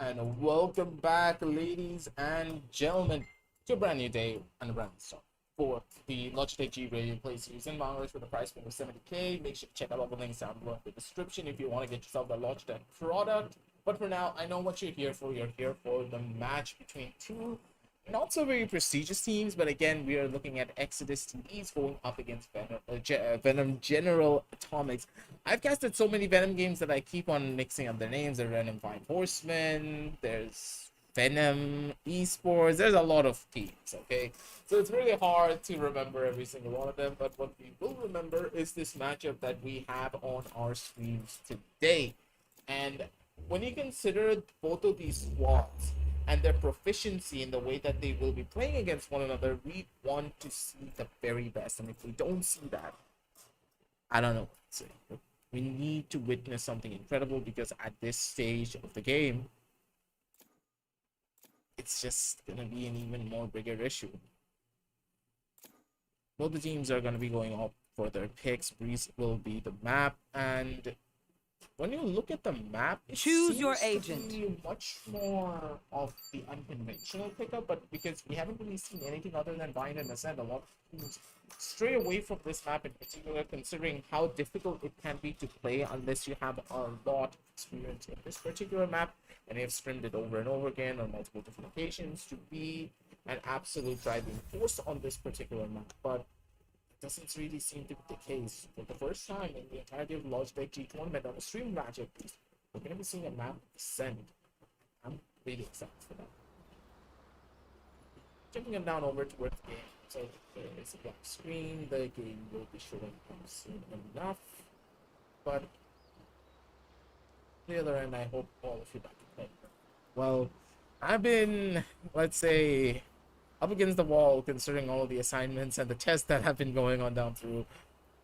and welcome back, ladies and gentlemen, to a brand new day and a brand new start for the Logitech G Radio Play Series in Bangladesh with a price point of 70k. Make sure to check out all the links down below in the description if you want to get yourself that Logitech product. But for now, I know what you're here for. You're here for the match between two not so very prestigious teams, but again, we are looking at Exodus TVs going up against Venom General Atomics. I've casted so many Venom games that I keep on mixing up their names. There's Venom 5 Horsemen, there's Venom Esports, there's a lot of teams, okay? So it's really hard to remember every single one of them, but what we will remember is this matchup that we have on our streams today. And when you consider both of these squads, and their proficiency in the way that they will be playing against one another, we want to see the very best. And if we don't see that, I don't know what to say. We need to witness something incredible because at this stage of the game, it's just going to be an even more bigger issue. Both the teams are going to be going up for their picks. Breeze will be the map, and when you look at the map, it choose seems your to agent. be much more of the unconventional pickup, but because we haven't really seen anything other than Bind and Ascend, a lot of teams stray away from this map in particular, considering how difficult it can be to play unless you have a lot of experience in this particular map, and they've scrimmed it over and over again on multiple different occasions to be an absolute driving force on this particular map. But doesn't really seem to be the case. For the first time in the entirety of Logitech G tournament on a stream match at least, we're going to be seeing a map descend. I'm really excited for that. Jumping them down over towards the game. So there is a black screen. The game will be showing up soon enough. But on the other end, I hope all of you back to play. Well, I've been, let's say, up against the wall, considering all of the assignments and the tests that have been going on down through.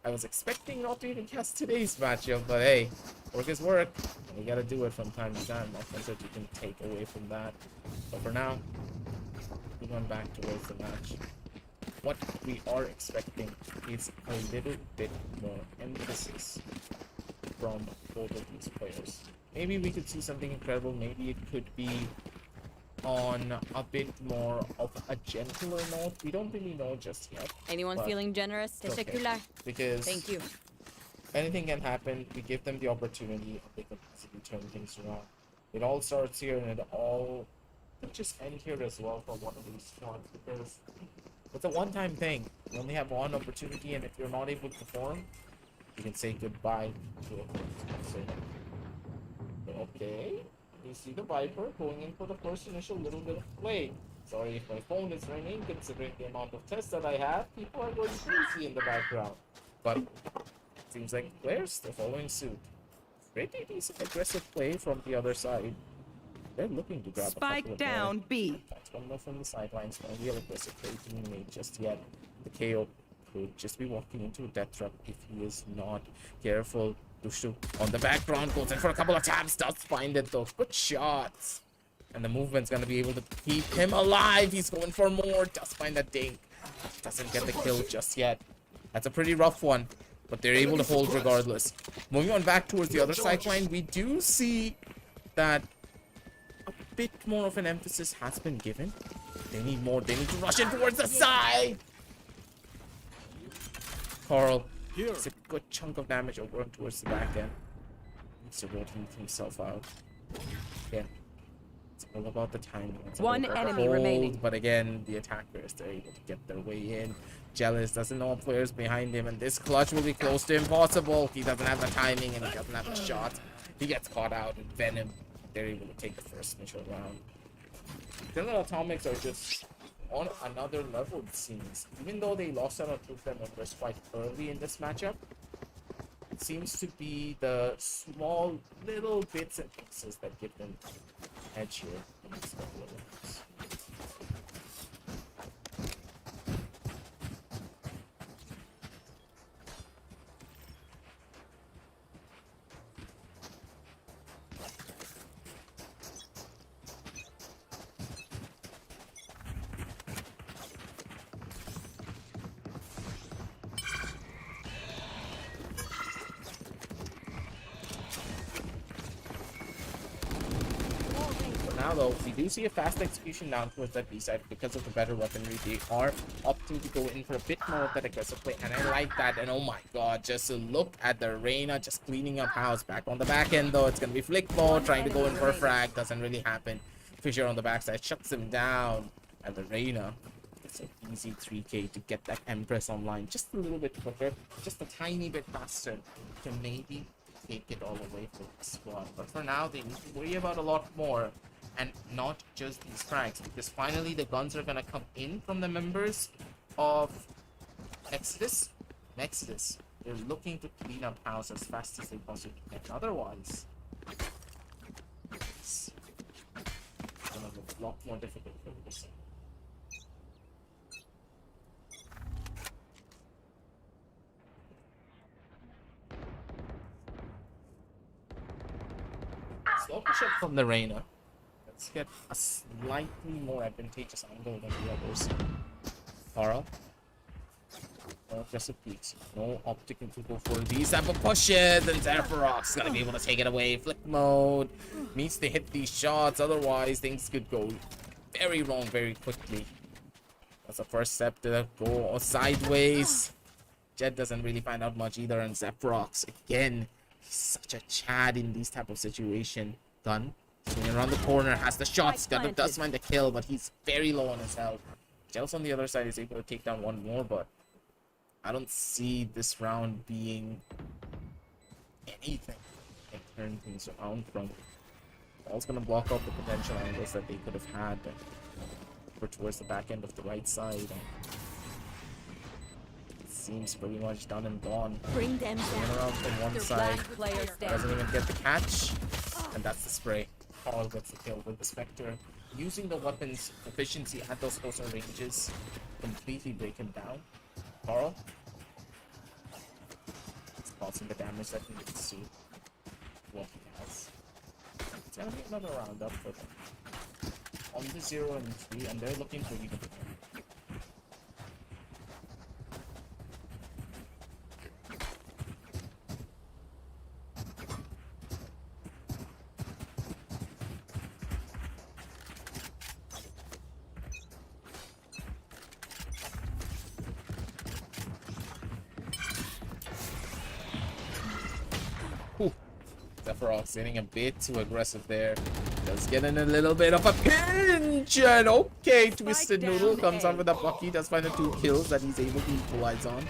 I was expecting not to even cast today's matchup, but hey, work is work. And we gotta do it from time to time. Nothing that you can take away from that. But for now, we're going back towards the match. What we are expecting is a little bit more emphasis from both of these players. Maybe we could see something incredible. Maybe it could be on a bit more of a gentler note. We don't really know just yet. Anyone feeling generous? Okay. Because thank you. Anything can happen. We give them the opportunity, and they can easily turn things around. It all starts here, and it all could just end here as well for one of these squads, because it's a one-time thing. You only have one opportunity, and if you're not able to perform, you can say goodbye to it. So, okay. You see the Viper going in for the first initial little bit of play. Sorry if my phone is ringing, considering the amount of tests that I have. People are going crazy in the background. But it seems like players, they're following suit. Pretty decent aggressive play from the other side. They're looking to grab Spike a couple of down B. That's one more from the sidelines. No real aggressive play being made just yet. The KO could just be walking into a death trap if he is not careful. Dushu on the background goes in for a couple of taps, does find it though. Good shots. And the movement's gonna be able to keep him alive. He's going for more, does find that dink. Doesn't get the kill just yet. That's a pretty rough one, but they're able to hold regardless. Moving on back towards the other sideline, we do see that a bit more of an emphasis has been given. They need more, they need to rush in towards the side. Carl. It's a good chunk of damage over towards the back end. Needs to rotate himself out. Again, it's all about the timing. It's one enemy remaining. But again, the attackers, they're able to get their way in. Jealous doesn't know players behind him, and this clutch will be close to impossible. He doesn't have the timing, and he doesn't have the shot. He gets caught out, and Venom, they're able to take the first initial round. General Atomics are just on another level, it seems. Even though they lost out on two of their members quite early in this matchup, it seems to be the small little bits and pieces that give them edge here in this couple of rounds. though, we do see a fast execution down towards that B side because of the better weaponry. They are opting to go in for a bit more of that aggressive play, and I like that. And oh my god, just a look at the Reyna just cleaning up house. Back on the back end though, it's gonna be flick mode, trying to go in for a frag. Doesn't really happen. Fisher on the backside shuts him down, and the Reyna, it's an easy 3k to get that Empress online just a little bit quicker, just a tiny bit faster to maybe take it all away from the squad. But for now, they need to worry about a lot more, and not just these frags, because finally the guns are gonna come in from the members of Exodus. They're looking to clean up house as fast as they possibly can. Otherwise, it's gonna be a lot more difficult for this. Slow push up from the Reyna. Let's get a slightly more advantageous angle than the others. Carl. No aggressive peaks. No optical to go for these type of pushes. And Zephyrox gonna be able to take it away. Flick mode. Needs to hit these shots. Otherwise, things could go very wrong very quickly. That's the first step to go sideways. Jet doesn't really find out much either. And Zephyrox, again, he's such a Chad in these type of situation. Gun. Swinging around the corner. Has the shots. Does find the kill, but he's very low on his health. Jels on the other side is able to take down one more, but I don't see this round being anything to turn things around from. Ball's gonna block out the potential angles that they could have had over towards the back end of the right side. It seems pretty much done and gone. Bring them down. Around from one side, doesn't even get the catch, and that's the spray. Carl gets the kill with the Spectre, using the weapon's efficiency at those closer ranges, completely break him down. Carl, it's causing the damage that he needs to. What he has. It's gonna be another round up for them. On the 0 and 3, and they're looking for you to win. Zephyrox getting a bit too aggressive there. Does get in a little bit of a pinch, and okay, Twisted Noodle comes out with a bucky. Does find the 2 kills that he's able to equalize on.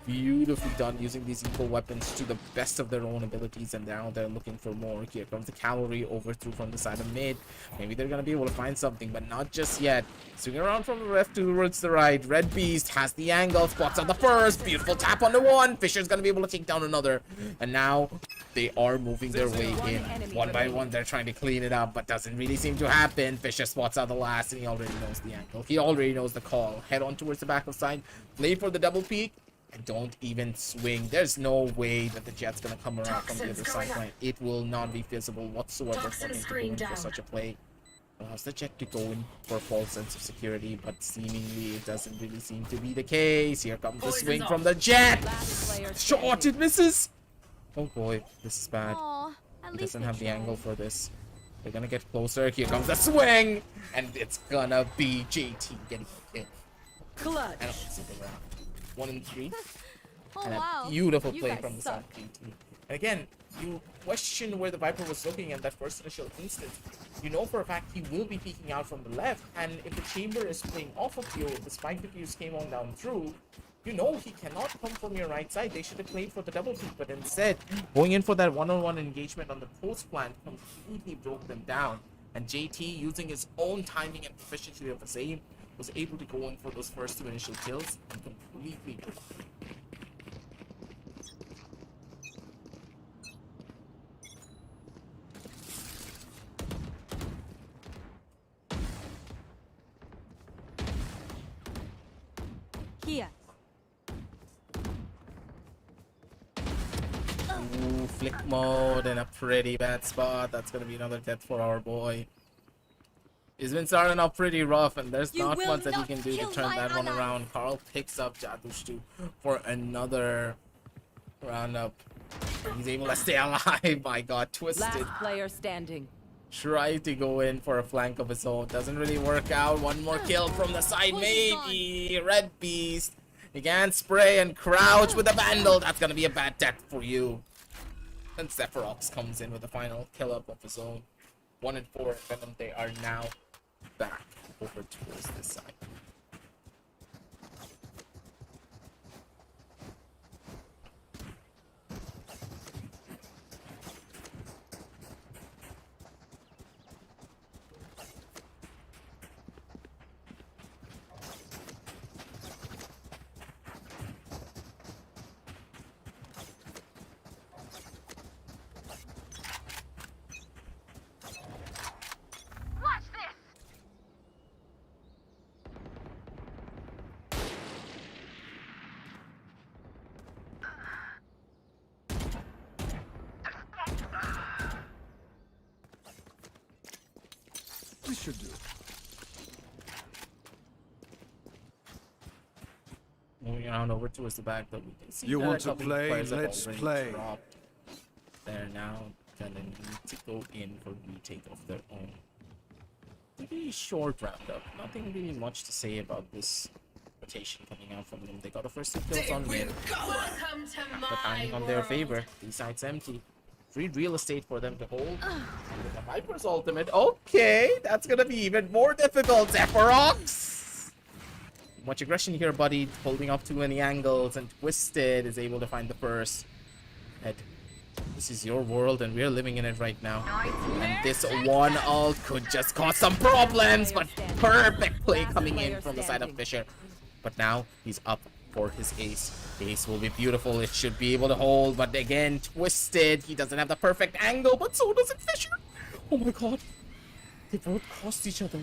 Beautifully done, using these equal weapons to the best of their own abilities, and now they're looking for more. Here comes the cavalry overthrow from the side of mid. Maybe they're gonna be able to find something, but not just yet. Swinging around from the left towards the right. Red Beast has the angle, spots on the first. Beautiful tap on the one. Fisher's gonna be able to take down another, and now they are moving their way in. One by one, they're trying to clean it up, but doesn't really seem to happen. Fisher spots out the last, and he already knows the angle. He already knows the call. Head on towards the back of side. Play for the double peek. And don't even swing. There's no way that the Jet's gonna come around from the other side line. It will not be feasible whatsoever for him to go in for such a play. Allows the Jet to go in for a false sense of security, but seemingly it doesn't really seem to be the case. Here comes the swing from the Jet. Shot, it misses. Oh boy, this is bad. He doesn't have the angle for this. They're gonna get closer. Here comes the swing, and it's gonna be JT getting the kill. Clutch. I don't see the round. 1 and 3. Oh, And wow. a beautiful You play guys from the suck. side of JT. And again, you question where the Viper was looking at that first initial instant. You know for a fact he will be peeking out from the left, and if the chamber is playing off of you, if the spike diffuse came on down through, you know he cannot come from your right side. They should have played for the double peek, but instead, going in for that one-on-one engagement on the post plant completely broke them down. And JT, using his own timing and proficiency of his aim, was able to go in for those first 2 initial kills and completely. Here. Ooh, flick mode in a pretty bad spot. That's gonna be another death for our boy. He's been starting off pretty rough, and there's not much that he can do to turn that one around. Carl picks up Jadushtu for another roundup. He's able to stay alive. My god, Twisted. Last player standing. Try to go in for a flank of his own. Doesn't really work out. One more kill from the side, maybe. Red Beast. He can spray and crouch with a Vandal. That's gonna be a bad death for you. And Sephiroth comes in with the final kill up of his own. 1 and 4 Venom. They are now back over towards this side. This should do. Moving on over towards the back, but we can see You that want a to couple of play? players have Let's already play. dropped. They're now gonna need to go in for retake of their own. Pretty short roundup. Nothing really much to say about this rotation coming out from them. They got the first 2 kills on mid. The timing on their favor. B side's empty. Free real estate for them to hold. And with the Viper's ultimate, okay, that's gonna be even more difficult. Sephiroth! Much aggression here, buddy. Holding up too many angles, and Twisted is able to find the first. Head. This is your world, and we're living in it right now. And this one ult could just cause some problems, but perfect play coming in from the side of Fisher. But now he's up for his ace. The ace will be beautiful. It should be able to hold, but again, Twisted. He doesn't have the perfect angle, but so doesn't Fisher. Oh my god. They both crossed each other.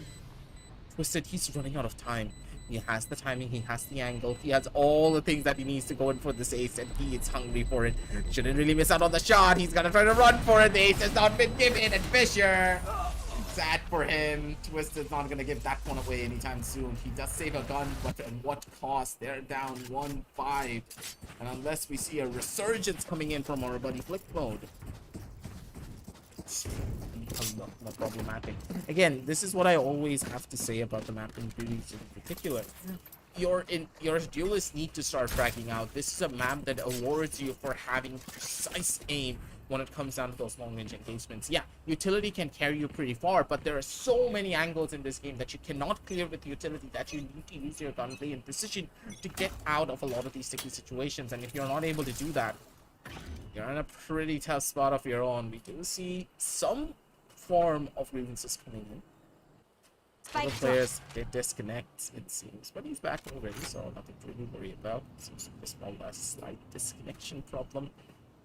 Twisted, he's running out of time. He has the timing, he has the angle, he has all the things that he needs to go in for this ace, and he is hungry for it. Shouldn't really miss out on the shot. He's gonna try to run for it. The ace has not been given, and Fisher, sad for him. Twisted's not gonna give that one away anytime soon. He does save a gun, but at what cost? They're down 1-5. And unless we see a resurgence coming in from our buddy Flick Mode, not problematic. Again, this is what I always have to say about the mapping duties in particular. Your duelists need to start fragging out. This is a map that awards you for having precise aim when it comes down to those long range engagements. Yeah, utility can carry you pretty far, but there are so many angles in this game that you cannot clear with utility, that you need to use your gunplay and precision to get out of a lot of these sticky situations. And if you're not able to do that, you're in a pretty tough spot of your own. We do see some form of grievances coming in. Other players, they disconnect, it seems. But he's back already, so nothing to really worry about. Seems like a small slight disconnection problem.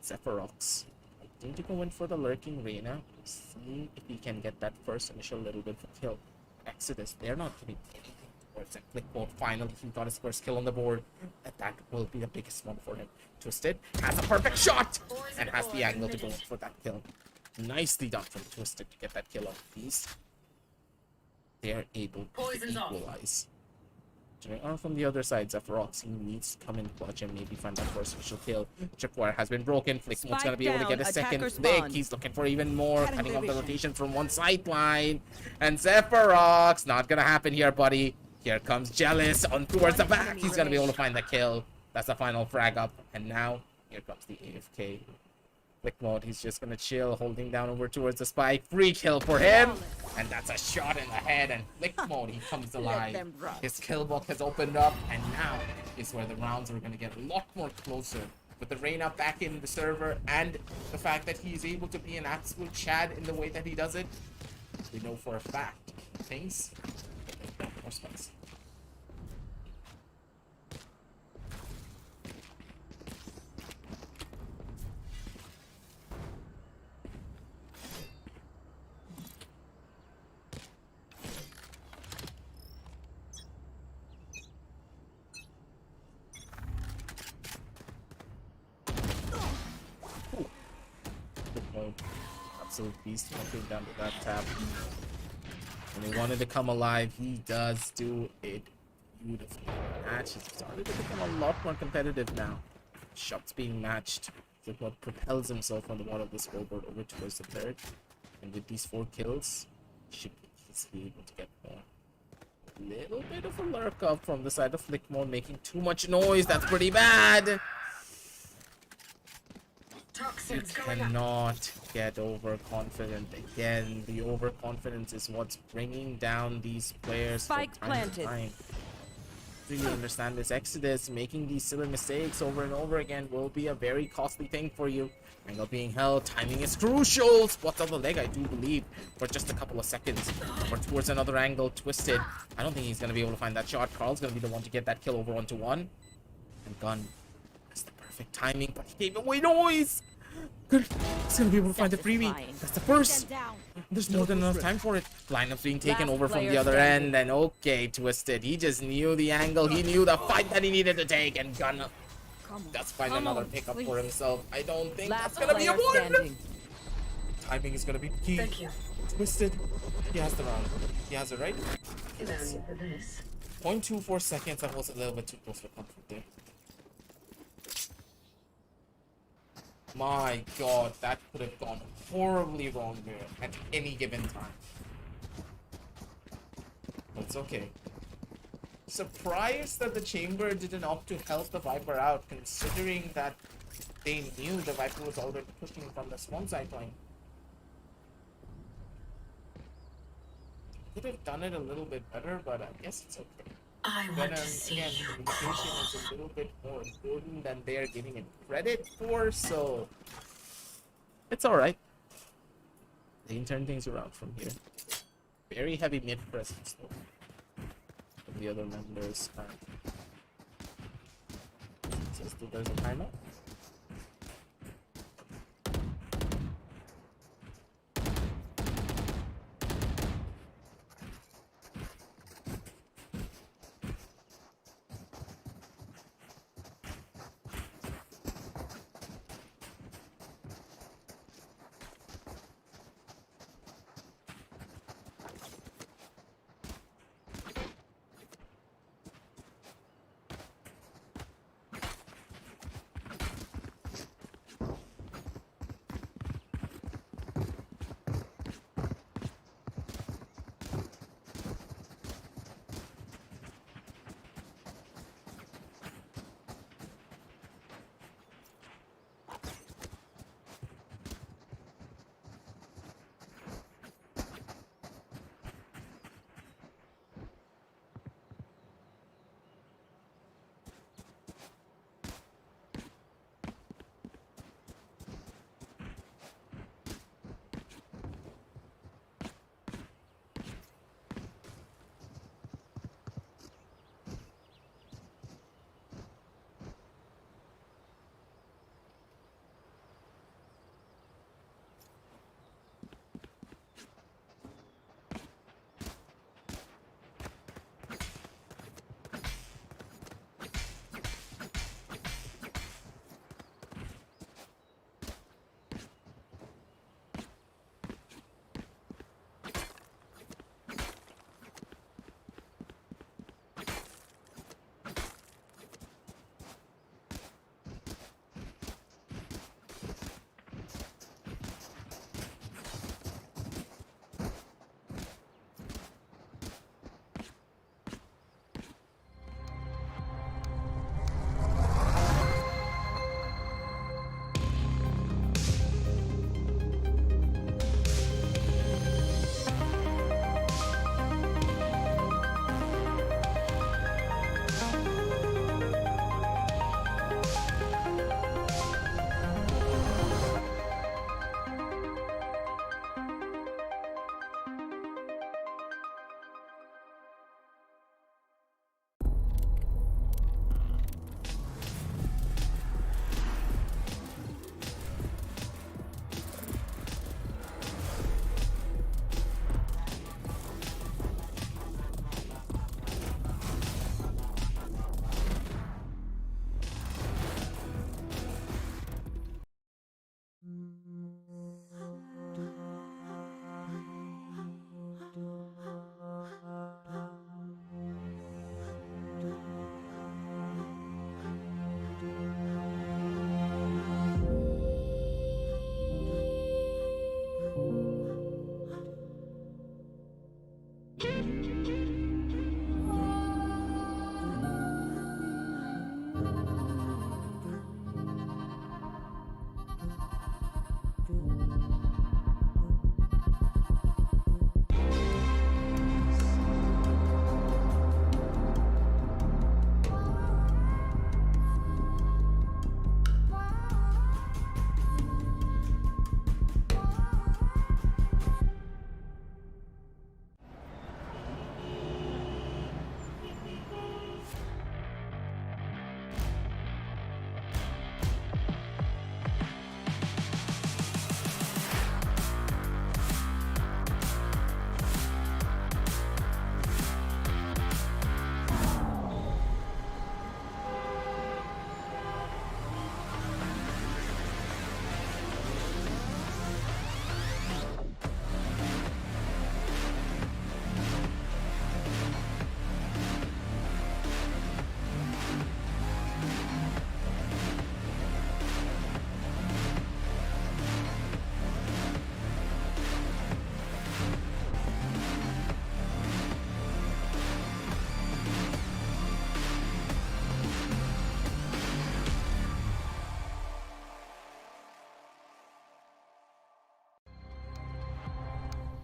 Sephiroth. I need to go in for the lurking Reyna. See if he can get that first initial little bit of kill. Exodus, they're not giving anything towards it. Flick Mode, finally he got his first kill on the board. And that will be the biggest one for him. Twisted has a perfect shot and has the angle to go for that kill. Nicely done from Twisted to get that kill off Beast. They're able to equalize. On from the other side, Sephiroth needs to come in clutch and maybe find that first initial kill. Tripwire has been broken. Flickmode's gonna be able to get a second flick. He's looking for even more, cutting off the rotation from one sideline. And Sephiroth's not gonna happen here, buddy. Here comes Jealous on towards the back. He's gonna be able to find the kill. That's the final frag up. And now, here comes the AFK. Flick Mode, he's just gonna chill, holding down over towards the spike. Free kill for him! And that's a shot in the head, and Flick Mode, he comes alive. His kill book has opened up, and now is where the rounds are gonna get a lot more closer. With the Reyna back in the server, and the fact that he's able to be an absolute Chad in the way that he does it, we know for a fact things get more spicy. Absolute beast jumping down to that tap. When he wanted to come alive, he does do it beautifully. The match has started to become a lot more competitive now. Shots being matched with what propels himself on the bottom of the scoreboard over towards the third. And with these 4 kills, should be able to get more. Little bit of a lurk up from the side of Flickmore, making too much noise. That's pretty bad. You cannot get overconfident again. The overconfidence is what's bringing down these players Spike from time to planted. time. Do you understand this? Exodus, making these silly mistakes over and over again will be a very costly thing for you. Angle being held, timing is crucial. Spots on the leg, I do believe, for just a couple of seconds. Or towards another angle, twisted. I don't think he's going to be able to find that shot. Carl's going to be the one to get that kill over onto 1. And Gun, that's the perfect timing, but he gave away noise. Good. He's going to be able to find the freebie. That's the first. There's more than enough time for it. Lineup being taken Last over from player the other standing. end, and okay, Twisted. He just knew the angle. He knew the fight that he needed to take, and Gun does find another pickup for himself. I don't think Last that's gonna be a player one. standing. Timing is gonna be key. Thank you. Twisted. He has the round. He has it right. If only for this. 0.24 seconds. That was a little bit too close for comfort there. My God, that could have gone horribly wrong there at any given time. But it's okay. Surprised that the Chamber didn't opt to help the Viper out, considering that they knew the Viper was already pushing from the spawn side line. Could have done it a little bit better, but I guess it's okay. I want Venom, to see again, you communication crawl. is a little bit more important than they're giving it credit for, so it's alright. They can turn things around from here. Very heavy mid presence though. From the other members. Says that there's a timeout.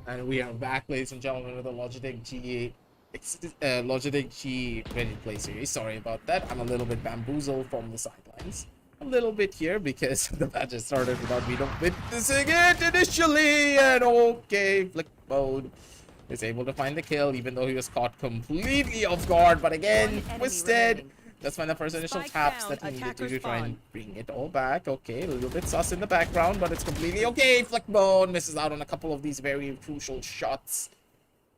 And we are back, ladies and gentlemen, with the Logitech Logitech G Ready Play series. Sorry about that. I'm a little bit bamboozled from the sidelines. A little bit here because the match has started without me witnessing it initially. And okay, flick mode is able to find the kill, even though he was caught completely off guard. But again, twisted. Let's find the first initial Spike taps down, that he needed to try and attacker bring it all back. Okay, a little bit sus in the background, but it's completely okay. Flickbone misses out on a couple of these very crucial shots.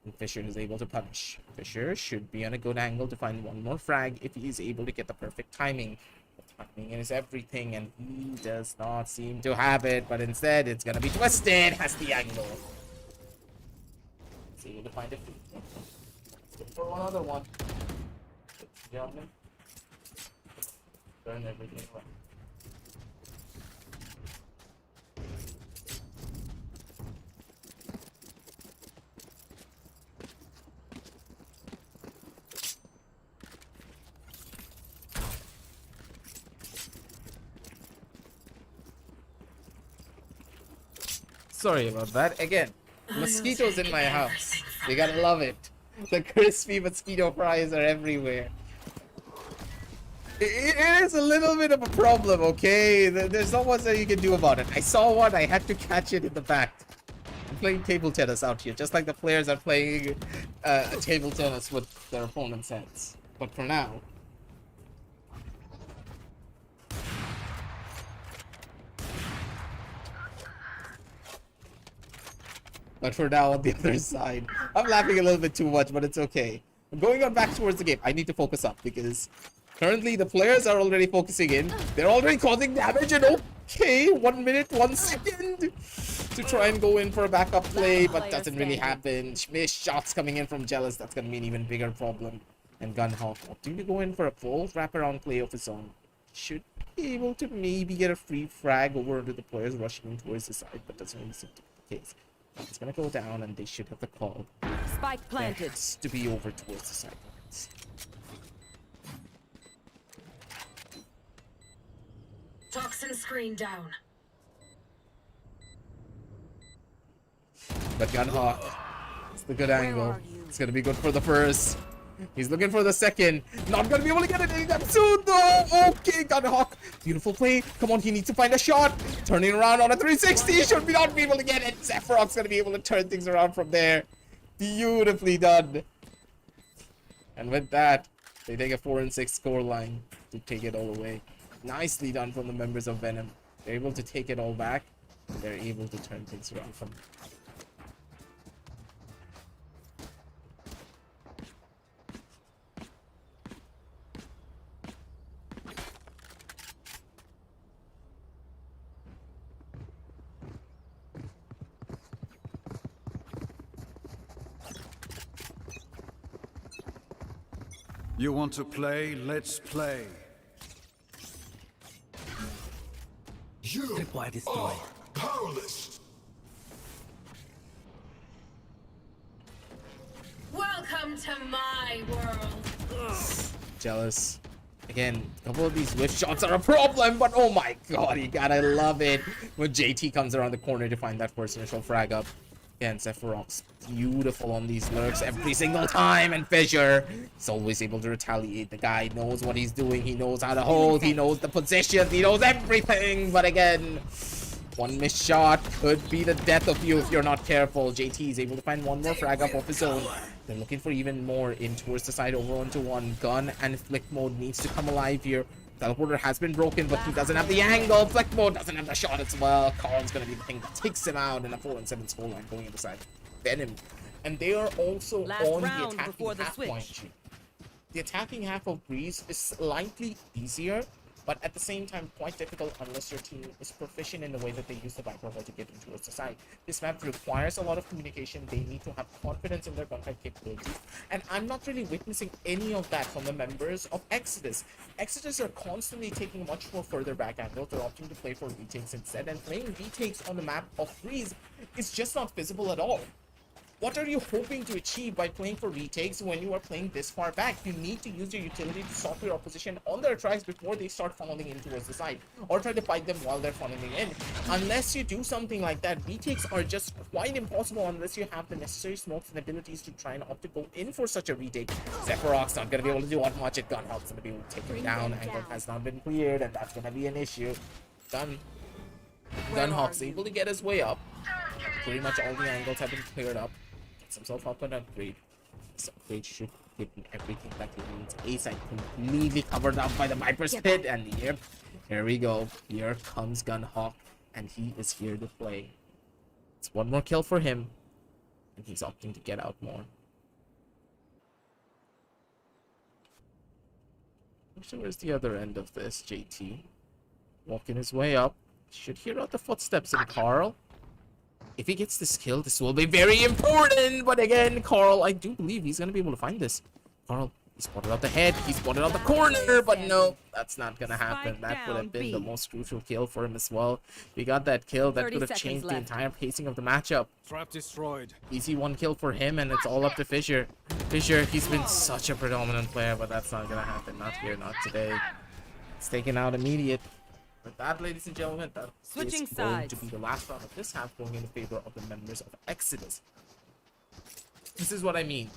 And Fisher is able to punish. Fisher should be on a good angle to find one more frag if he is able to get the perfect timing. The timing is everything, and he does not seem to have it, but instead it's gonna be twisted. Has the angle. He's able to find it. Look for one other one. Gentlemen. Turn everything around. Sorry about that. Again, mosquitoes in my house. You gotta love it. The crispy mosquito fries are everywhere. It is a little bit of a problem, okay? There's not much that you can do about it. I saw one, I had to catch it in the back. I'm playing table tennis out here, just like the players are playing table tennis with their opponent's heads. But for now... But for now, on the other side, I'm laughing a little bit too much, but it's okay. I'm going on back towards the game. I need to focus up because... Currently, the players are already focusing in. They're already causing damage, and okay, 1 minute, 1 second to try and go in for a backup play, but doesn't really happen. Missed shots coming in from Jealous. That's going to be an even bigger problem. And Gunhawk opting to go in for a full wraparound play of his own. Should be able to maybe get a free frag over to the players rushing towards the side, but doesn't really seem to be the case. It's going to go down, and they should have the call. Spike planted. To be over towards the sidelines. Toxin screen down. But Gunhawk, it's the good angle. It's gonna be good for the first. He's looking for the second. Not gonna be able to get it anytime soon though. Okay, Gunhawk. Beautiful play. Come on, he needs to find a shot. Turning around on a 360. Should be not be able to get it. Sephiroth's gonna be able to turn things around from there. Beautifully done. And with that, they take a 4-6 score line to take it all away. Nicely done from the members of Venom. They're able to take it all back, and they're able to turn things around from there. You want to play? Let's play. You are powerless. Welcome to my world. Jealous. Again, a couple of these whiff shots are a problem, but oh my god, you gotta love it when JT comes around the corner to find that first initial frag up. Again, Sephiroth's beautiful on these lurks every single time, and Fisher is always able to retaliate. The guy knows what he's doing, he knows how to hold, he knows the positions, he knows everything, but again, one missed shot could be the death of you if you're not careful. JT is able to find one more frag up of his own. They're looking for even more in towards the side over onto one. Gun and flick mode needs to come alive here. Teleporter has been broken, but he doesn't have the angle. Flick mode doesn't have the shot as well. Karl's gonna be the thing that takes him out in a 4-7 scoreline going into side. Venom. And they are also on the attacking half point. The attacking half of Breeze is slightly easier, but at the same time quite difficult unless your team is proficient in the way that they use the Viper to get in towards the side. This map requires a lot of communication. They need to have confidence in their gunfight capabilities, and I'm not really witnessing any of that from the members of Exodus. Exodus are constantly taking much more further back angles. They're opting to play for retakes instead, and playing retakes on the map of Breeze is just not feasible at all. What are you hoping to achieve by playing for retakes when you are playing this far back? You need to use your utility to stop your opposition on their tracks before they start funneling in towards the side, or try to fight them while they're funneling in. Unless you do something like that, retakes are just quite impossible unless you have the necessary smokes and abilities to try and opt to go in for such a retake. Sephiroth's not going to be able to do what much. Gun helps going to be able to take him down. Angle has not been cleared, and that's going to be an issue. Gunhawk's able to get his way up. Pretty much all the angles have been cleared up. Gets himself up an upgrade. This upgrade should give him everything that he needs. A-side completely covered up by the Viper's Pit, and yep, here we go. Here comes Gunhawk, and he is here to play. It's one more kill for him, and he's opting to get out more. So where's the other end of this? JT walking his way up. Should hear out the footsteps of Carl. If he gets this kill, this will be very important. But again, Carl, I do believe he's going to be able to find this. Carl, he spotted out the head. He spotted out the corner. But no, that's not going to happen. That would have been the most crucial kill for him as well. We got that kill. That could have changed the entire pacing of the matchup. Trap destroyed. Easy one kill for him, and it's all up to Fisher. Fisher, he's been such a predominant player, but that's not going to happen. Not here, not today. It's taken out immediate. With that, ladies and gentlemen, that Switching is going sides. to be the last round of this half, going in favor of the members of Exodus. This is what I mean.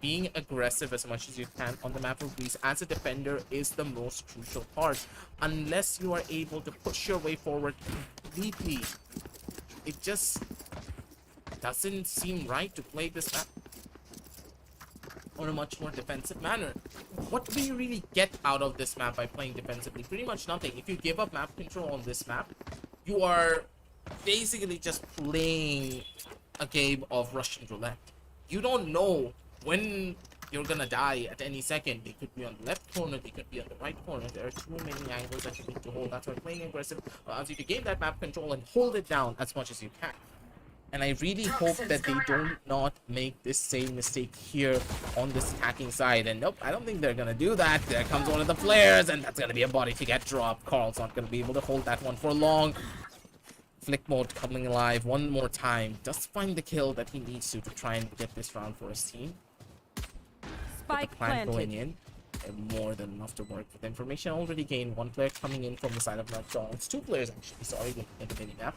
Being aggressive as much as you can on the map of Greece as a defender is the most crucial part. Unless you are able to push your way forward completely, it just doesn't seem right to play this map on a much more defensive manner. What do you really get out of this map by playing defensively? Pretty much nothing. If you give up map control on this map, you are basically just playing a game of Russian roulette. You don't know when you're gonna die at any second. They could be on the left corner, they could be on the right corner. There are too many angles that you need to hold. That's why playing aggressive allows you to gain that map control and hold it down as much as you can. And I really hope that they do not make this same mistake here on this attacking side. And nope, I don't think they're gonna do that. There comes one of the flares, and that's gonna be a body to get dropped. Carl's not gonna be able to hold that one for long. Flick mode coming alive one more time. Just find the kill that he needs to try and get this round for his team. Spike The plan planted. going in. And more than enough to work with. Information already gained. One player coming in from the side of McDonald's. Two players actually, sorry, looking at the mini map.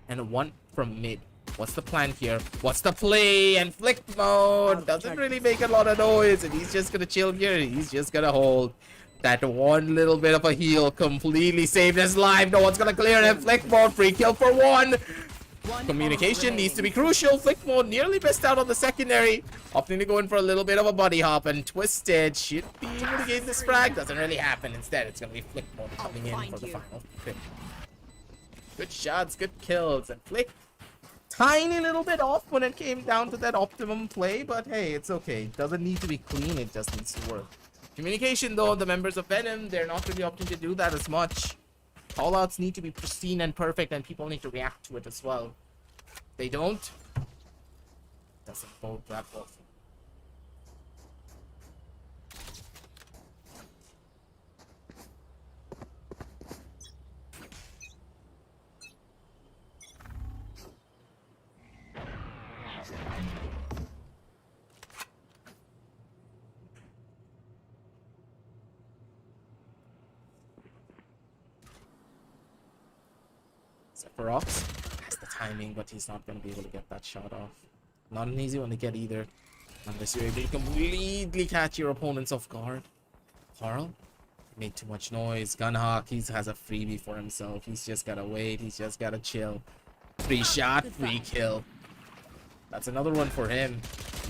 And one from mid. What's the plan here? What's the play? And flick mode doesn't really make a lot of noise, and he's just gonna chill here. He's just gonna hold. That one little bit of a heal completely saved his life. No one's gonna clear him. Flick mode, free kill for one. Communication needs to be crucial. Flick mode nearly missed out on the secondary. Opting to go in for a little bit of a body hop, and Twisted should be able to gain this frag. Doesn't really happen. Instead, it's gonna be Flick mode coming in for the final pick. Good shots, good kills, and Flick tiny little bit off when it came down to that optimum play, but hey, it's okay. It doesn't need to be clean, it just needs to work. Communication though, the members of Venom, they're not really opting to do that as much. Callouts need to be pristine and perfect, and people need to react to it as well. If they don't, it doesn't bode that well. Sephiroth has the timing, but he's not going to be able to get that shot off. Not an easy one to get either, unless you're able to completely catch your opponents off guard. Carl made too much noise. Gunhawk, he has a freebie for himself. He's just gotta wait. He's just gotta chill. Free shot, free kill. That's another one for him.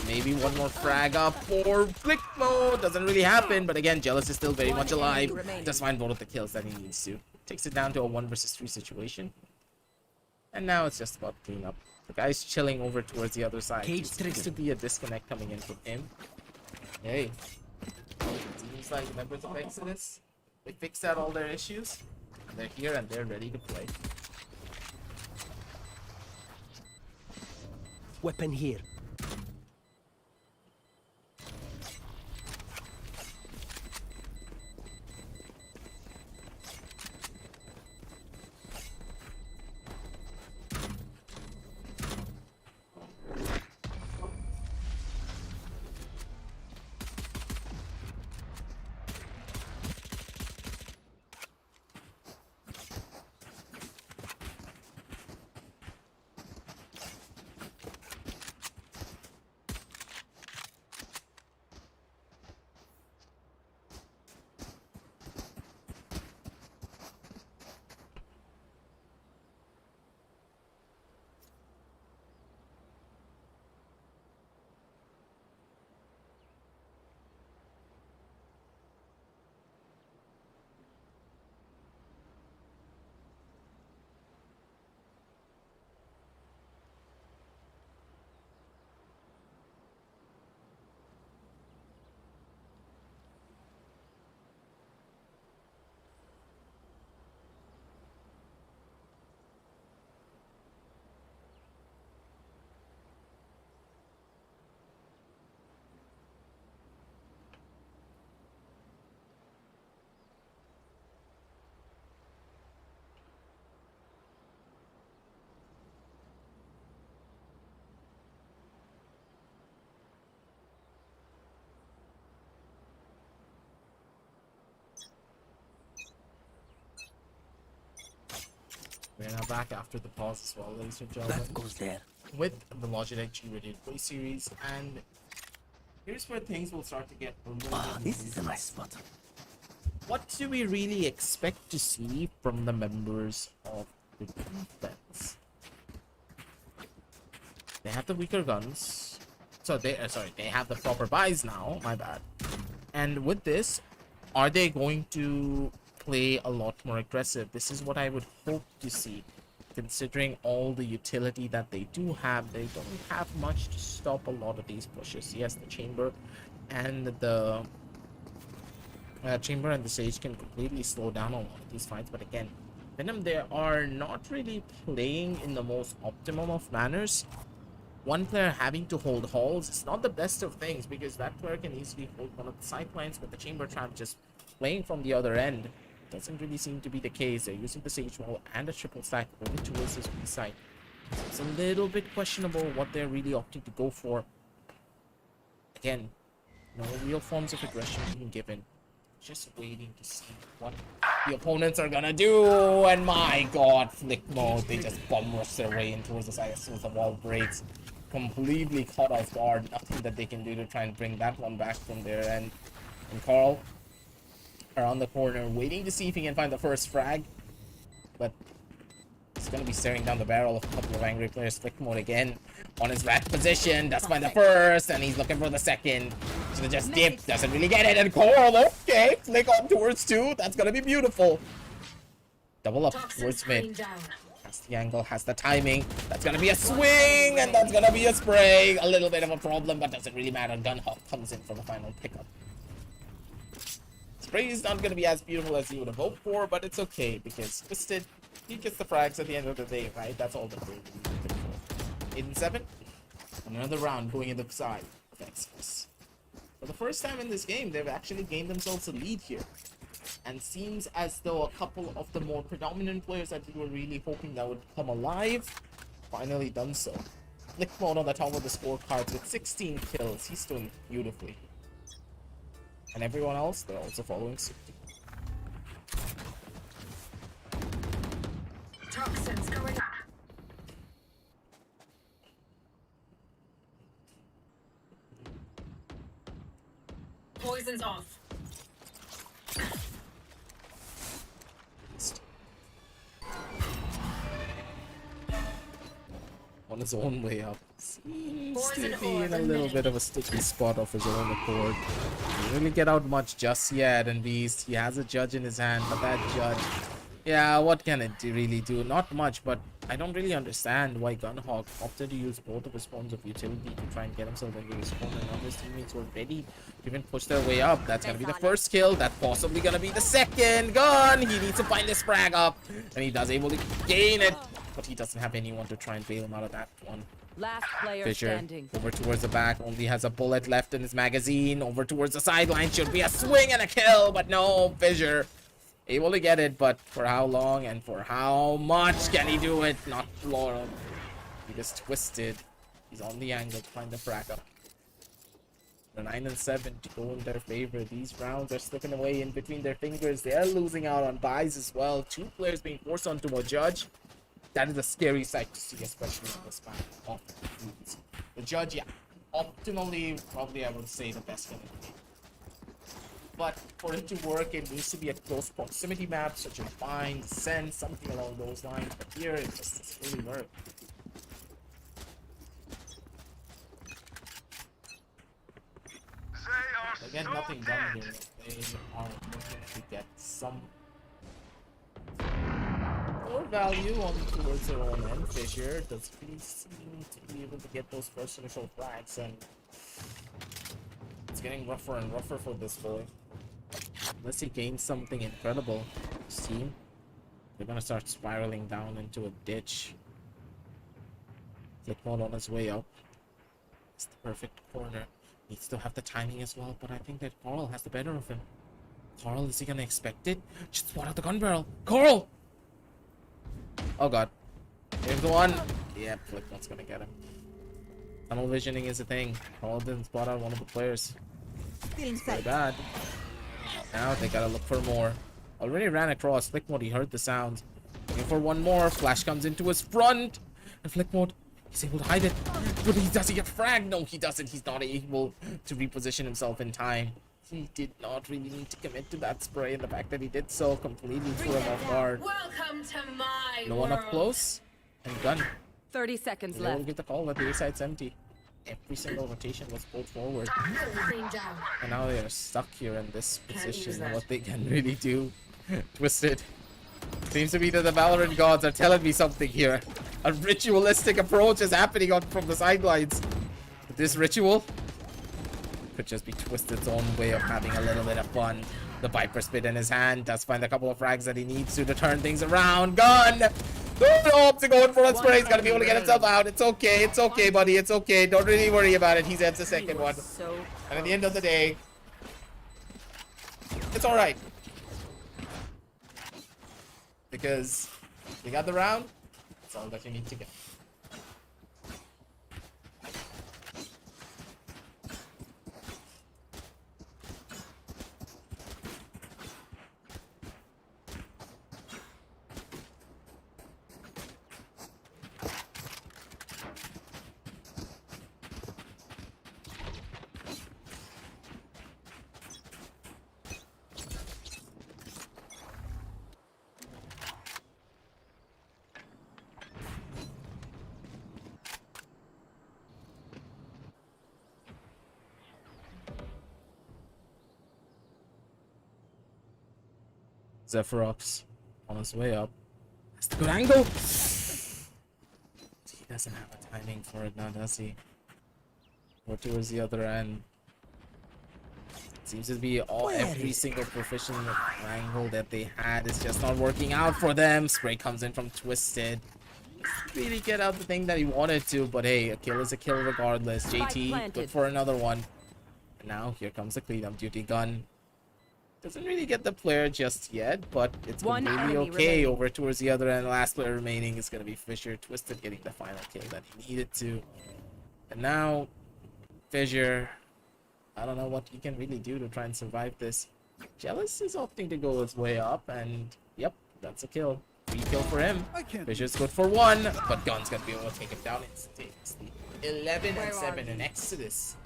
Maybe one more frag up for flick mode. Doesn't really happen, but again, Jealous is still very much alive. Just find both of the kills that he needs to. Takes it down to a 1 versus 3 situation. And now it's just about cleanup. The guy's chilling over towards the other side. Seems to be a disconnect coming in from him. Hey. Seems like members of Exodus, they fixed out all their issues. And they're here and they're ready to play. Weapon here. We're now back after the pause as well, ladies and gentlemen, That goes there. with the Logitech G-Rated Play Series, and here's where things will start to get a little Ah, bit this more is a nice spot. What do we really expect to see from the members of the defense? They have the weaker guns. So they they have the proper buys now, my bad. And with this, are they going to play a lot more aggressive? This is what I would hope to see. Considering all the utility that they do have, they don't have much to stop a lot of these pushes. Yes, the chamber and the Sage can completely slow down a lot of these fights, but again, Venom, they are not really playing in the most optimum of manners. One player having to hold halls is not the best of things, because that player can easily hold one of the side lines, but the chamber trap just playing from the other end doesn't really seem to be the case. They're using the Sage wall and a triple stack over towards this B side. So it's a little bit questionable what they're really opting to go for. Again, no real forms of aggression being given. Just waiting to see what the opponents are gonna do, and my god, flick mode, they just bum rush their way in towards the side as soon as the wall breaks. Completely caught off guard, nothing that they can do to try and bring that one back from there. And Carl around the corner, waiting to see if he can find the first frag, but he's gonna be staring down the barrel of a couple of angry players. Flick mode again on his rat position, does find the first, and he's looking for the second. Should've just dipped, doesn't really get it, and Coral, okay, flick on towards two, that's gonna be beautiful. Double up towards mid. Has the angle, has the timing, that's gonna be a swing, and that's gonna be a spray. A little bit of a problem, but doesn't really matter. Gunhawk comes in for the final pickup. Spray is not gonna be as beautiful as you would have hoped for, but it's okay, because Twisted, he gets the frags at the end of the day, right? That's all that we're really looking for. 8 and 7. Another round going in the side of Express. For the first time in this game, they've actually gained themselves a lead here. And seems as though a couple of the more predominant players that we were really hoping that would come alive, finally done so. Flick mode on the top of the scorecards with 16 kills. He's doing beautifully. And everyone else, they're also following suit. Toxins going up. Poison's off. On his own way up. Seems Poison to be ore in a little bit of a sticky spot of his own accord. Didn't really get out much just yet, and Beast, he has a judge in his hand, but that judge, yeah, what can it really do? Not much, but I don't really understand why Gunhawk opted to use both of his forms of utility to try and get himself into his spawn, and now his teammates were ready to even push their way up. That's gonna be the first kill, that's possibly gonna be the second. Gun! He needs to find this frag up, and he does able to gain it, but he doesn't have anyone to try and bail him out of that one. Last player Fisher standing. over towards the back, only has a bullet left in his magazine. Over towards the sideline, should be a swing and a kill, but no, Fisher able to get it, but for how long and for how much can he do it? Not long. He just twisted. He's on the angle to find the frag up. The 9 and 7 to go in their favor. These rounds are slipping away in between their fingers. They are losing out on buys as well. 2 players being forced onto a judge. That is a scary sight to see, especially in this match. The judge, yeah, optimally, probably I would say the best in the game. But for it to work, it needs to be a close proximity map, such as bind, send, something along those lines. But here, it just doesn't really work. They get nothing done here. They are looking to get some more value on towards their own end. Fisher does really seem to be able to get those first initial flags, and it's getting rougher and rougher for this boy. Unless he gains something incredible, this team, they're gonna start spiraling down into a ditch. Flick mode on his way up. It's the perfect corner. Needs to have the timing as well, but I think that Carl has the better of him. Carl, is he gonna expect it? Just spot out the gun barrel. Carl! Oh god. Here's the one. Yep, Flick mode's gonna get him. Tunnel visioning is a thing. Carl didn't spot out one of the players. Very bad. Now they gotta look for more. Already ran across. Flick mode, he heard the sounds. Looking for one more. Flash comes into his front. And flick mode. He's able to hide it. But does he get fragged? No, he doesn't. He's not able to reposition himself in time. He did not really need to commit to that spray, and the fact that he did so completely threw him off guard. Welcome to my No one up world. close. And gun. 30 seconds They will left. get the call that the A side's empty. Every single rotation was pulled forward. Clean down. And now they are stuck here in this Can't use position. that. What they can really do. Twisted. Seems to be that the Valorant gods are telling me something here. A ritualistic approach is happening on from the sidelines. This ritual could just be Twisted's own way of having a little bit of fun. The Viper spit in his hand does find a couple of frags that he needs to turn things around. Gun! No, to going for a spray. He's gonna be able to get himself out. It's okay, buddy. It's okay. Don't really worry about it. He's at the second one. So And at the end of the day, it's alright. Because you got the round, that's all that you need to get. Zephyrox on his way up. That's the good angle. He doesn't have a timing for it now, does he? Or towards the other end. Seems to be every single proficient angle that they had is just not working out for them. Spray comes in from Twisted. Really get out the thing that he wanted to, but hey, a kill is a kill regardless. JT, good for another one. And now here comes the cleanup duty gun. Doesn't really get the player just yet, but it's One completely enemy okay remaining. over towards the other end. The last player remaining is going to be Fissure. Twisted getting the final kill that he needed to. And now, Fissure, I don't know what he can really do to try and survive this. Jealous is opting to go his way up, and yep, that's a kill. Free kill for him. Fissure's good for one, but Gun's going to be able to take him down instantaneously. 11 and 7 in Exodus.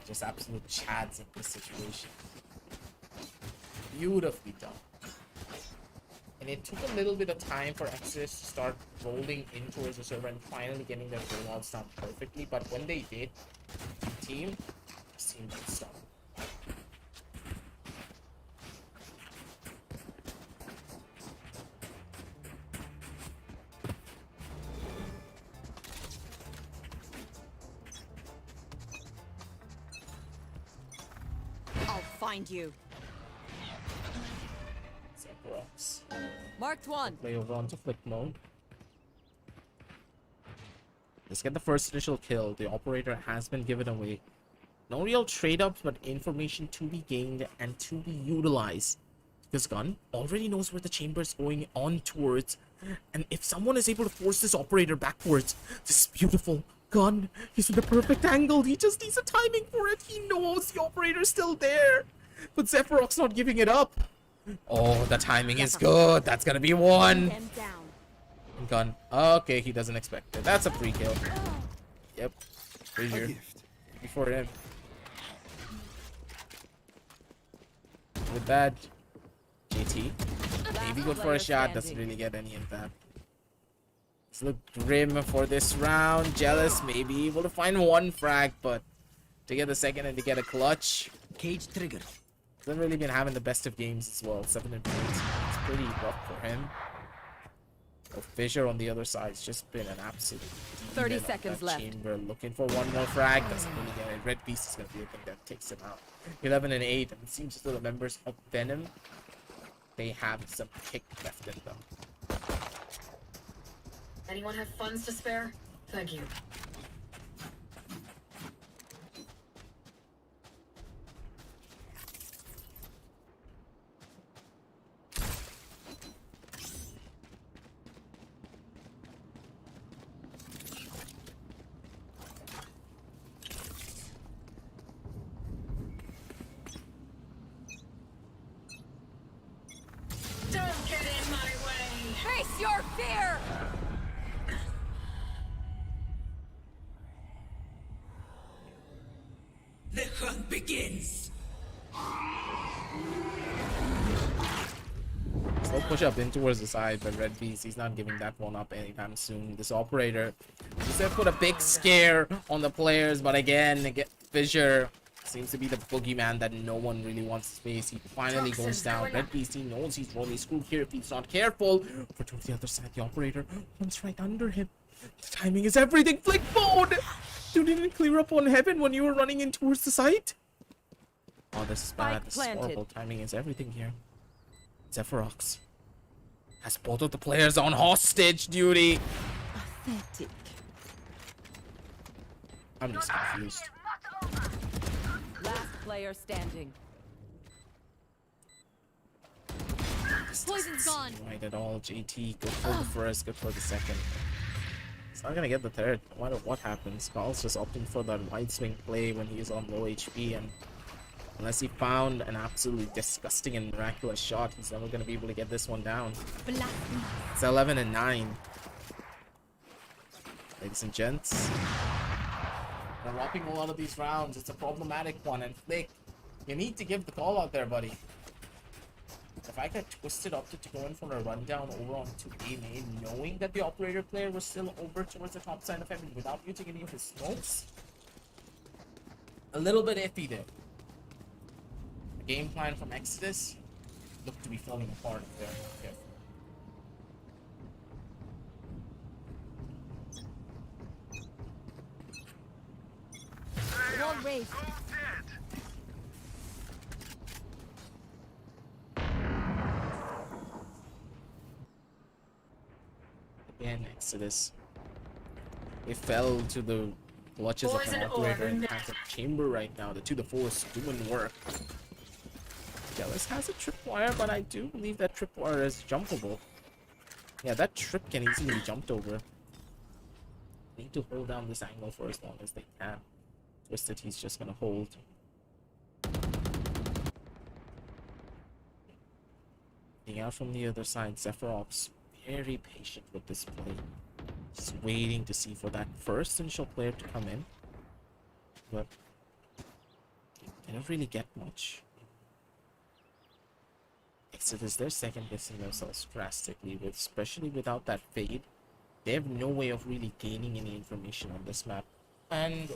Just absolute chads in this situation. Beautifully done. And it took a little bit of time for Exodus to start rolling in towards the server and finally getting their rollouts done perfectly. But when they did, the team seemed unstoppable. I'll find you. Zephyrox. Marked one. Play over onto flick mode. Let's get the first initial kill. The operator has been given away. No real trade-ups, but information to be gained and to be utilized. This gun already knows where the chamber is going on towards. And if someone is able to force this operator backwards, this is beautiful. Gun, he's in the perfect angle. He just needs a timing for it. He knows the operator's still there. But Zephyrox not giving it up. Oh, the timing is good. That's gonna be one. Them down. Gun. Okay, he doesn't expect it. That's a free kill. Yep. Fissure. Before him. With that, JT. Maybe good for a shot. Doesn't really get any of that. Let's look grim for this round. Jealous, maybe able to find one frag, but to get the second and to get a clutch. Cage trigger. Hasn't really been having the best of games as well. 7 points. It's pretty rough for him. Oh, Fissure on the other side has just been an absolute 30 demon on seconds that left. chamber. Looking for one more frag. Doesn't really get it. Red Beast is going to be the thing that takes him out. 11 and 8. And it seems as though the members of Venom, they have some kick left in them. Anyone have funds to spare? Thank you. Don't get in my way. Hey, Face your fear! The hunt begins. Slow push up in towards the side, but Red Beast, he's not giving that one up anytime soon. This operator, he said put a big scare on the players, but again, Fissure seems to be the boogeyman that no one really wants to face. He finally goes down. Red Beast, he knows he's really screwed here if he's not careful. Over towards the other side, the operator runs right under him. The timing is everything. Flick mode! You didn't clear up on heaven when you were running in towards the site? Oh, this is bad. This is horrible. Timing is everything here. Zephyrox has both of the players on hostage duty. Pathetic. I'm just confused. Last player standing. Poison's gone. Right at all. JT, good for the first, good for the second. He's not gonna get the third, no matter what happens. Carl's just opting for that wide swing play when he is on low HP, and unless he found an absolutely disgusting and miraculous shot, he's never gonna be able to get this one down. It's 11 and 9. Ladies and gents, they're wrapping a lot of these rounds. It's a problematic one, and Flick, you need to give the call out there, buddy. If I got twisted up to go in for a rundown over on 2A main, knowing that the operator player was still over towards the top side of heaven without using any of his smokes, a little bit iffy there. The game plan from Exodus looked to be falling apart there. Wall raised. Again, Exodus. They fell to the clutches of an operator in the chamber right now. The 2-4 is doing work. Jealous has a tripwire, but I do believe that tripwire is jumpable. Yeah, that trip can easily be jumped over. Need to hold down this angle for as long as they can. Twisted, he's just gonna hold. Looking out from the other side, Zephyrox very patient with this play. Just waiting to see for that first initial player to come in. But they don't really get much. Exodus, they're second guessing themselves drastically, especially without that fade. They have no way of really gaining any information on this map. And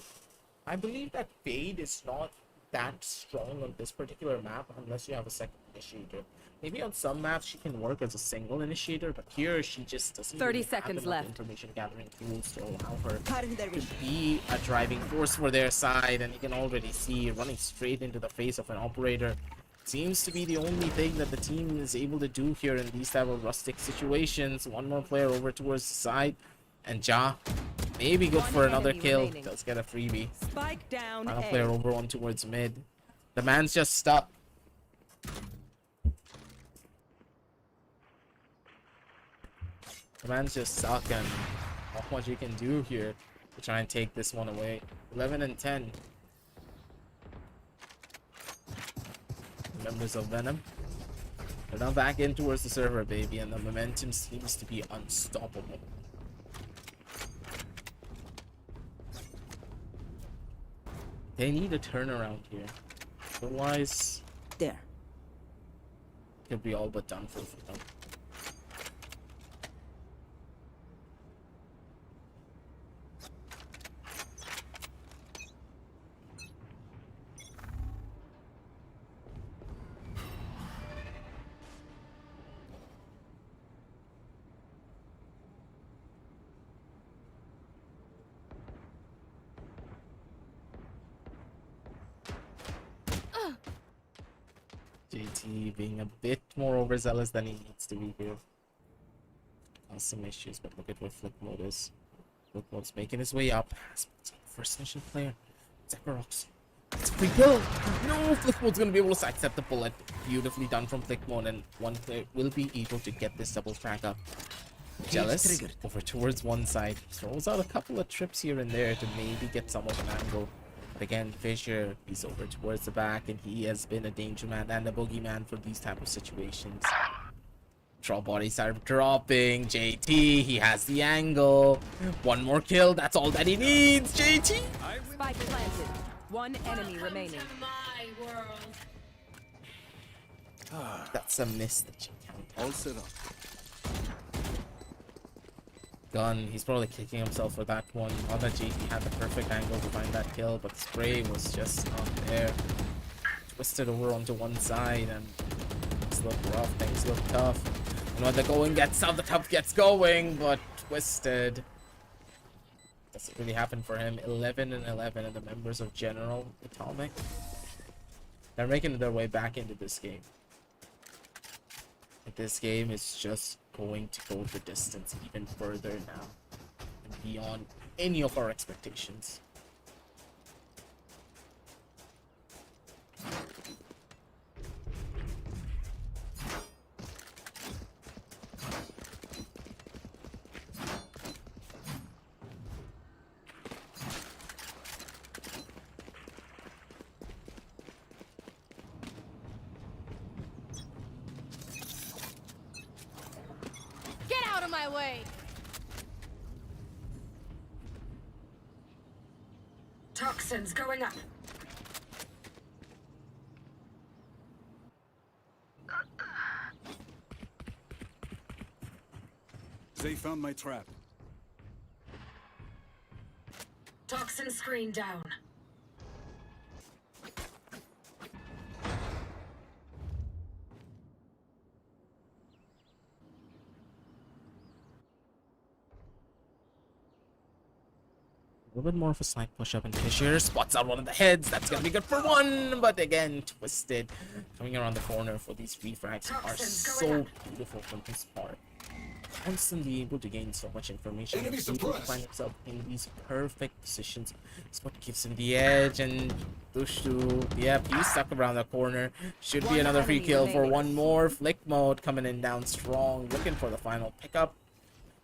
I believe that fade is not that strong on this particular map unless you have a second initiator. Maybe on some maps she can work as a single initiator, but here she just doesn't 30 really seconds have enough left. information gathering tools to allow her to be a driving force for their side. And you can already see running straight into the face of an operator seems to be the only thing that the team is able to do here in these type of rustic situations. One more player over towards the side, and Ja maybe go for another kill. Remaining. Does get a freebie. Spike down. Final A. player over on towards mid. The man's just stuck. The man's just stuck, and not much you can do here to try and take this one away. 11 and 10. Members of Venom. They're now back in towards the server, baby, and the momentum seems to be unstoppable. They need a turnaround here. Otherwise, There. could be all but done for them. JT being a bit more overzealous than he needs to be here. Has some issues, but look at what Flip Mode is. Flip Mode's making his way up. First initial player, Zephyrox. It's a free kill! No, Flip Mode's gonna be able to accept the bullet. Beautifully done from Flip Mode, and one player will be able to get this double track up. Jealous over towards one side. Throws out a couple of trips here and there to maybe get some of an angle. Again, Fissure, he's over towards the back, and he has been a danger man and a boogeyman for these type of situations. Troll bodies are dropping. JT, he has the angle. One more kill, that's all that he needs. JT. Spike planted. One enemy remaining. To my world. That's a miss that you can't. All set up. Gun, he's probably kicking himself for that one. Not that JT had the perfect angle to find that kill, but the spray was just not there. Twisted over onto one side, and things look rough, things look tough. And when the going gets up, the tough gets going, but Twisted. Doesn't really happen for him. 11 and 11, and the members of General Atomic, they're making their way back into this game. This game is just going to go the distance even further now, and beyond any of our expectations. Get out of my way! Toxins going up. They found my trap. Toxin screen down. A little bit more of a slight push up, and Fisher spots out one of the heads. That's gonna be good for one, but again, Twisted coming around the corner for these refrags are so beautiful from his part. Constantly able to gain so much information, able to find himself in these perfect positions. It's what gives him the edge. And Dushu, yep, he's stuck around the corner. Should be another free kill for one more. Flick mode coming in down strong, looking for the final pickup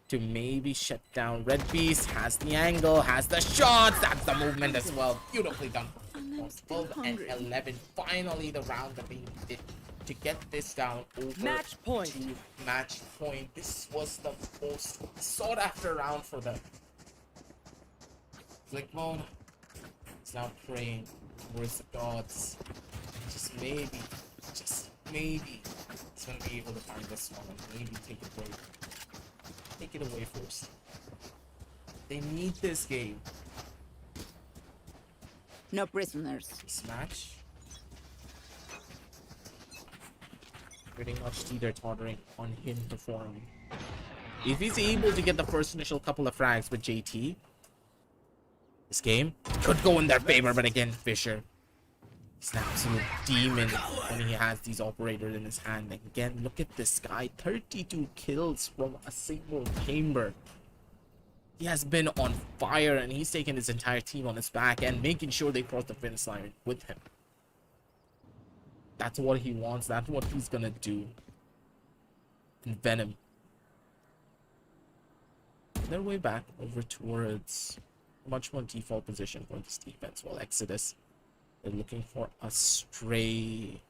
to maybe shut down Red Beast. Has the angle, has the shots. That's the movement as well. Beautifully done. 12 and 11. Finally, the round that they needed to get this down over Match point. to match point. This was the most sought after round for them. Flick mode is now praying towards the gods. Just maybe it's gonna be able to find this one and maybe take it away. Take it away first. They need this game. No prisoners. This match pretty much teeter-tottering on him performing. If he's able to get the first initial couple of frags with JT, this game could go in their favor. But again, Fisher, he's an absolute demon when he has these operators in his hand. And again, look at this guy, 32 kills from a single chamber. He has been on fire, and he's taken his entire team on his back and making sure they cross the finish line with him. That's what he wants. That's what he's gonna do. And Venom, their way back over towards a much more default position for this defense. While Exodus, they're looking for a stray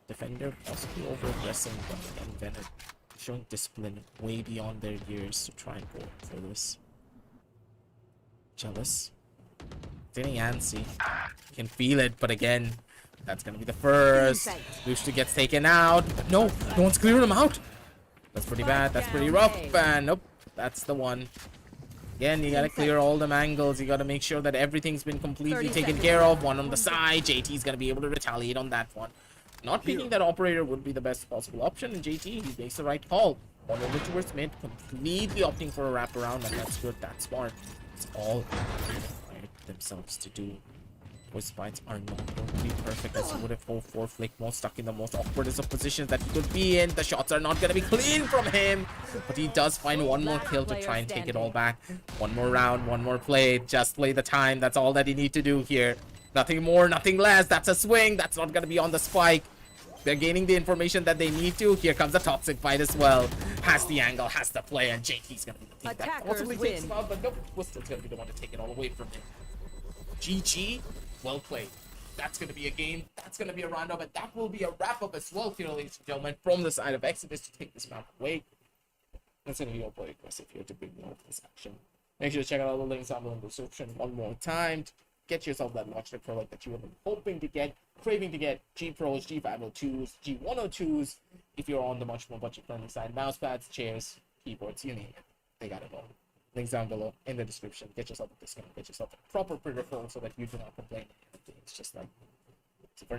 defender, possibly over aggressing, but again, Venom showing discipline way beyond their years to try and go for this. Jealous, getting antsy, can feel it, but again, that's gonna be the first. Lucia gets taken out, but no one's clearing him out. That's pretty bad. That's pretty rough. And nope, that's the one. Again, you gotta clear all the angles. You gotta make sure that everything's been completely taken care of. One on the side. JT's gonna be able to retaliate on that one. Not thinking that operator would be the best possible option, and JT, he makes the right call. One over towards mid, completely opting for a wraparound, and that's good. That's smart. It's all they required themselves to do. Voice bites are not going to be perfect, as he would have go for Flick more stuck in the most awkwardest of positions that he could be in. The shots are not going to be clean from him, but he does find one more kill to try and take it all back. One more round, one more play. Just play the time. That's all that he needs to do here. Nothing more, nothing less. That's a swing. That's not going to be on the spike. They're gaining the information that they need to. Here comes a toxic fight as well. Has the angle, has the play, and JT's going to be the thing that possibly takes him out, but nope, Twisted going to be the one to take it all away from him. GG. Well played. That's going to be a game. That's going to be a roundup. And that will be a wrap-up as well here, ladies and gentlemen, from the side of Exodus to take this map away. That's going to be your boy aggressive here to bring more of this action. Make sure to check out all the links down below in the description one more time to get yourself that Logitech Pro like that you have been hoping to get, craving to get. G Pros, G502s, G102s. If you're on the much more budget-friendly side, mouse pads, chairs, keyboards, you name it. They got it all. Links down below in the description. Get yourself a discount. Get yourself a proper peripheral so that you do not complain. It's just like, so for now.